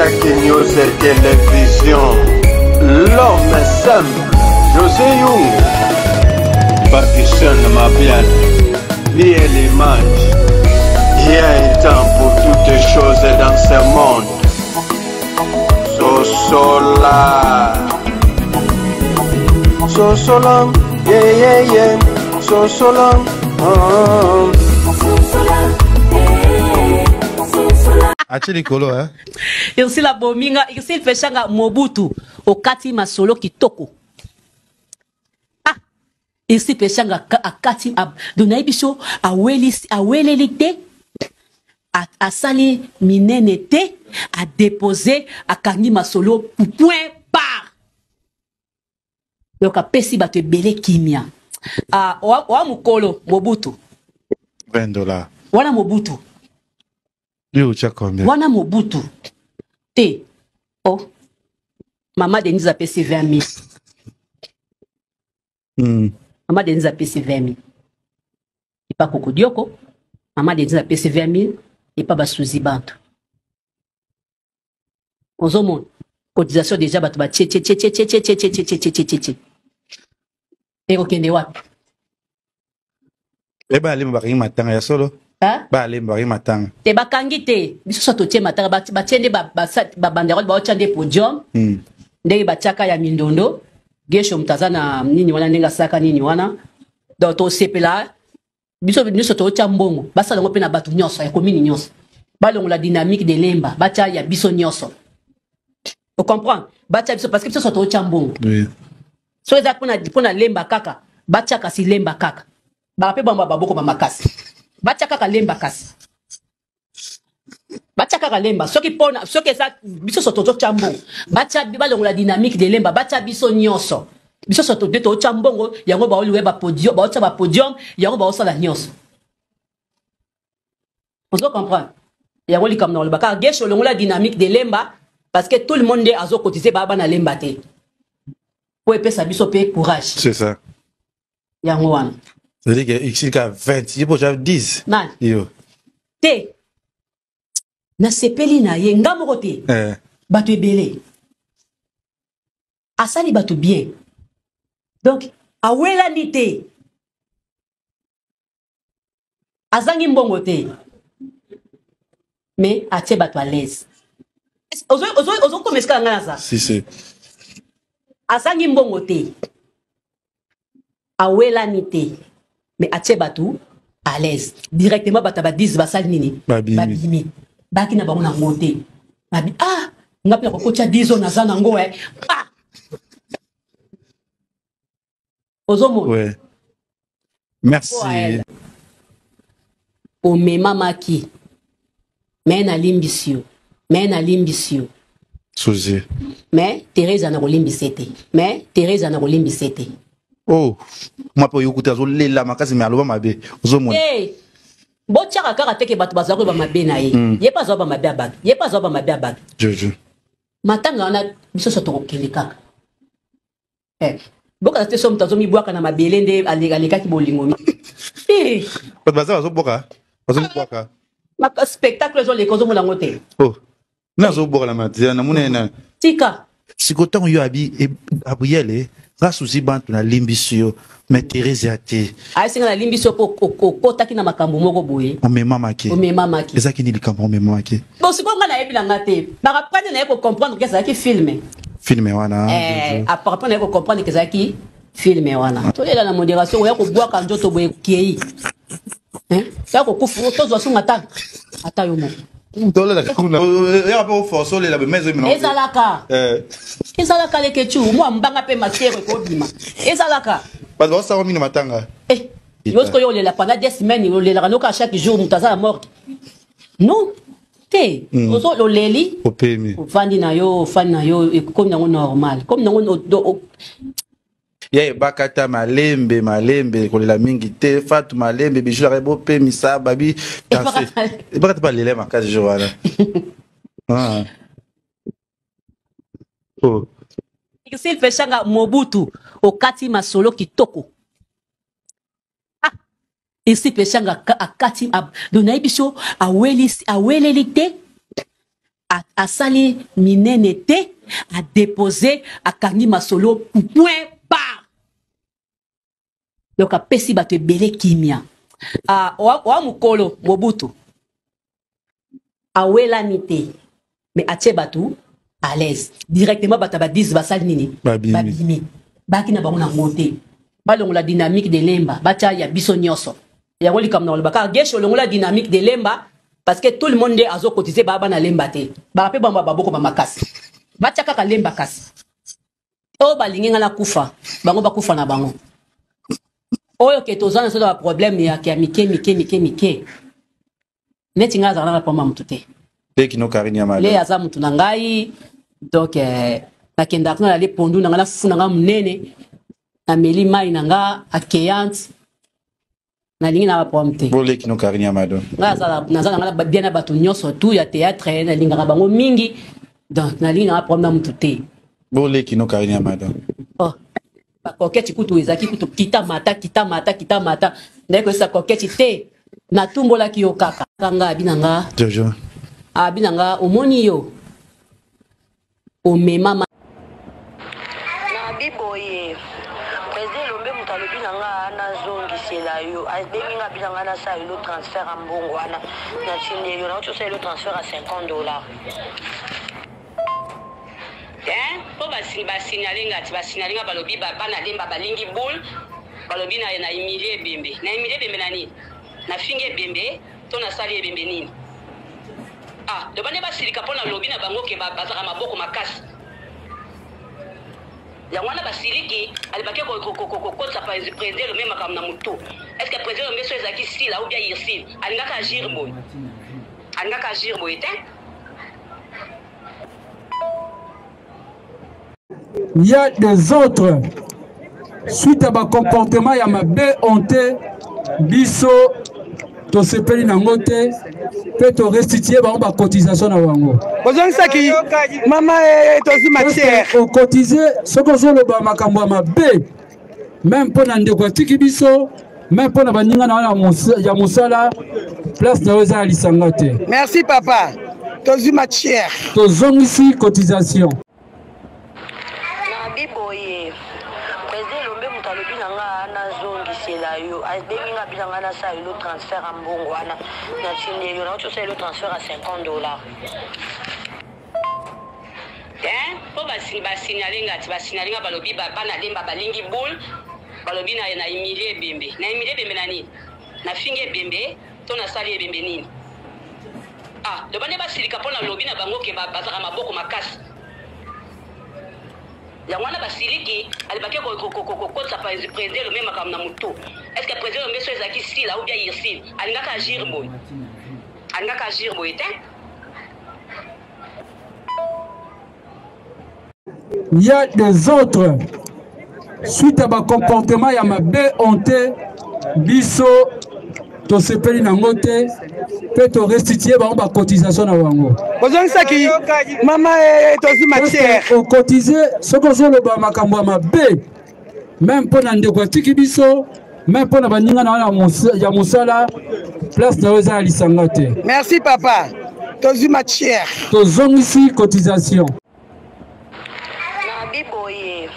Chaque news et télévision, l'homme est simple, José Young, Pakistan ma bien, ni l'image. Il y a un temps pour toutes les choses dans ce monde. Sosola, Sosola, yeah yeah yeah, Sosola, Acheli Kolo, hein? Il s'il a bominga, il s'il fait changa Mobutu au Kati Masolo Kitoko. Ah, il s'il fait changa a Kati a Donaïbiso a Welelite a Sali Minenete a déposé à Kani Masolo point par. Donc a Pessi ba te belé kimia. Ah, wa mukolo Mobutu. $20. Wana Mobutu. Lui, tu as combien? Wana Mobutu. Te. Oh. Maman Denise a payé 20 000. Maman Denise a payé 20 000. Et pas Koko Dioko. Maman Denise a payé 20 000. Et pas Basouzi Bantu. Aux hommes, cotisation déjà, batu ba tché. Et okende wapi? Eh ben, allez, m'bari matanga ya solo. Hein? Ba allez, m'bari matanga. Te bakangi te. Biso sa totie matanga ba tiende ba banderole ba ochande podium. Ndenge bachaka ya mindondo. Gesho mtazana nini wana ndenga saka nini wana. Do to sepela. Biso to ocha mbongo. Basa longo pe na batu nyoso ya komini nyoso. Balongo la dynamique de lemba. Bacha ya biso nyoso. Tu comprends? Bacha biso parce que biso to ocha mbongo. Oui. So eza pona lemba kaka. Bacha kasi lemba kaka. Ba pe bamba baboko ba makasi. Bacha kaka lemba kasi. Bacha kaka lemba. Soki eza biso soto ocha mbongo. Bacha balongo la dynamique de lemba. Bacha biso nyoso. Biso soto deto ocha mbongo yango ba oliwe ba podium, ba ocha ba podium, yango ba osala nyoso. On se comprend. Yango li comme na olbaka gesho longo la dynamique de lemba parce que tout le monde est azo cotiser ba na lemba te. Pour épée sa biso pe courage. C'est ça. Yango wana. C'est-à-dire que ici, il y a 20, il y a 10. Man. Yo. Te. Na sepeli na ye ngamoko te. Batu ebele. Asali batu bien. Donc, awela ni te. Azangi mbongo te. Mais atie batu à l'aise. Ozo komeska ngana za. Si, si. Azangi mbongo te. Awela ni te. Mais atie batu à l'aise. Directement batu ba 10 basal nini. Babimi. Baki na bango na ngote. Babi ah, ngapi na kokocha 10 na za na ngo Ah. Ozomo. Ouais. Merci. O mema maki. Mena limbisio. Mena limbisio. Souzi. Mais Thérèse na kolimbisete. Mais Thérèse na kolimbisete. Oh, moi pour écouter zo lela makasi me aloba mabe. Ozomo. Eh. Bochaka kaka teke batu bazako ba mabe na ye. Ye pas zo ba mabe abak. Ye pas zo ba mabe abak. Jojo. Matanga na biso soto kokende kaka. Eh. Boka te som tazo mi bwaka na mabele nde aleka ki bolingo mi. Eh. Pas baza zo boka. Bazo boka. Maka spectacle zo le kozo mo lango te. Oh. Na zo boka la matia na munena. Tika. Sikotango yo abi abuyele. Rasuzi bantu na limbisio mais Thérèse ate. Ai singa na limbisio ko taki na makambo moko boye. On me mamaki. On me mamaki. Ezaki ni likambo on me mamaki. Bon siko nga na yebi na ngate. Ba prendre na ko comprendre que ça qui filme. Filme wana. Après na ko comprendre que ça qui filme wana. To lela na modération ya ko bwa ka njoto boye kiei. Ça ko kufu to zo sunga ta. Ata yo mo. Tole la kuna. Ya pa force le la mezo mi. Ezalaka. Ezalaka le kechu mo mbanga pe matière ko bima. Ezalaka. Pas de ça mi matanga. Lorsque yo le la pendant des semaines yo le la noka chaque jour mutaza mort. Non. Te. Ozo lo leli. Opemi. Fandi na yo comme nango normal. Comme nango ya bakata malembe kolela mingi te fatu malembe bijula rebo pe misa babi danser bakata pas lele makasi jo wana ah oh s'il fait changa Mobutu au Kati Masolo Kitoko ah ici fait changa akati donaïbiso awelelite a sali minene te a déposé a kangi masolo point barre. Donc a pesi bato ebele kimia. Wa mukolo Mobutu a welani te mais atie bato à l'aise directement bato ba 10 basali nini babimi baki na bango na moté balongo la dynamique de lemba batia ya biso nyoso ya ngoli kam na lobaka gesho longo la dynamique de lemba parce que tout le monde a cotisé baba na lemba te ba pe bamba baboko ba makasi batia kaka lemba kasi o balingenga na kufa bango bakufa na bango oyo ke tozana so da problème ya kia mike neti nga za na poma mutute pe kino karini ya mali le aza mutu na ngai donc nakenda kuna le pondu na ngala funa nga munene na meli mai na nga akeyant na lingi na bapomte bole kino karini ya mado ngaza na ngala bien na bato nyonso tout ya théâtre na linga bango mingi donc na lingi na pom na mutute bole kino karini ya mado oh ba koketi kutu ezaki kutu kita mata ndeko sa koketi te na tumbola ki yo kaka kanga binanga jojo binanga omoni yo omema na biboye président lombe mutalo binanga na zongisela yo abengi nga binanga na sa yo transfert a mbongo wana na tinde yo na ocho sa yo transfert à $50 po basignaler ngati basignaler nga balobi bana lemba balingi boule balobi na emilie bembe nani na finge bembe to na sali bembe nini de bane basilika pona lobi na bango ke bazaka maboko makasi ya wana basiliki alibaki kokotsa président le même comme na mutu est-ce que président le monsieur ezaki sila ou bien irsil alingaka agir boy te. Il y a des autres suite à ma comportement ya mabe honte biso to sepeli na ngote pe to restituer ba cotisation na wango bozong saki mama tozi matière o cotiser soko zolo ba makambo mabe même pour na ndeko tiki biso même pour na baninga na ya musala place na oza lisanga te. Merci papa tozi matière to zongisi cotisation biboye président lombe mutalo binanga na zongisela yo abengi nga binanga na sa yo transfert a mbongo wana na tinde yo na ocho sa yo transfert à $50 po basignaler ngati basignaler nga balobi bana lemba balingi boule balobi na emilie bembe nani na finge bembe to na sali bembe nini de bane basilika pona lobi na bango ke bazaka maboko makasi ya wana basiliki alibaki kokotsa président le même comme na mutu est-ce que président le monsieur ezaki sila ou bien irsil alingaka agir boy te. Il y a des autres suite à ma comportement ya mabe honte biso to sepeli na ngote pe to restituer ba cotisation na wango bozong saki mama tozi matière o cotiser soko zolo ba makambo mabe même pour na ndeko tiki biso même pour na baninga na ya musala place na oza lisanga te. Merci papa tozi matière to zongisi cotisation na biboye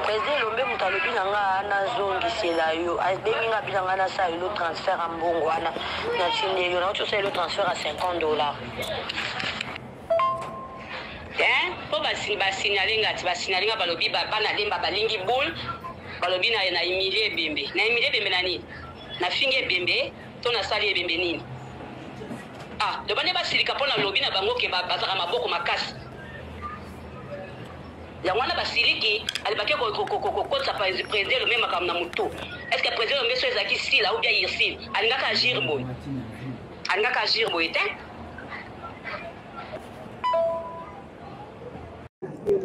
président lombe mutalo binanga na zongisela yo abengi nga binanga na sa yo transfert a mbongo wana na tinde yo na ocho sa yo transfert à $50 po basignaler ngati basignaler nga balobi bana lemba balingi boule balobi na emilie bembe nani na finge bembe to na sali bembe nini de bane basilika pona lobi na bango ke bazaka maboko makasi ya wana basiliki alibaki kokotsa président le même comme na mutu est-ce que président le monsieur ezaki sila ou bien irsil alingaka agir boy te.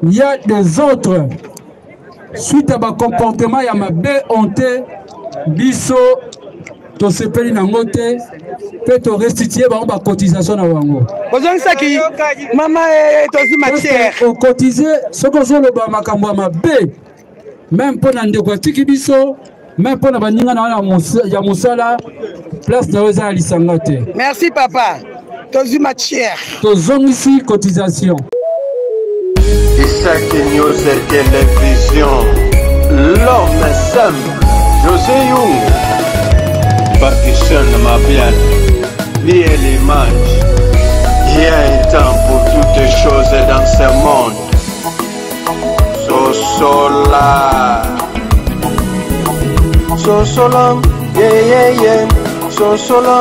Il y a des autres suite à ma comportement ya mabe honte biso to sepeli na ngote pe to restituer ba cotisation na wango bozong saki mama tozi matière o cotiser soko zolo ba makambo mabe même pour na ndeko tiki biso même pour na baninga na ya musala place na oza lisanga te. Merci papa Tozi matière. Tozongisi cotisation. Isaac News et Télévision. L'homme simple. José Young. Pakistan Mabian. Lié l'image. Il y a un temps pour toutes les choses dans ce monde. Sosola. Sosola. Yeah, yeah, yeah. Sosola.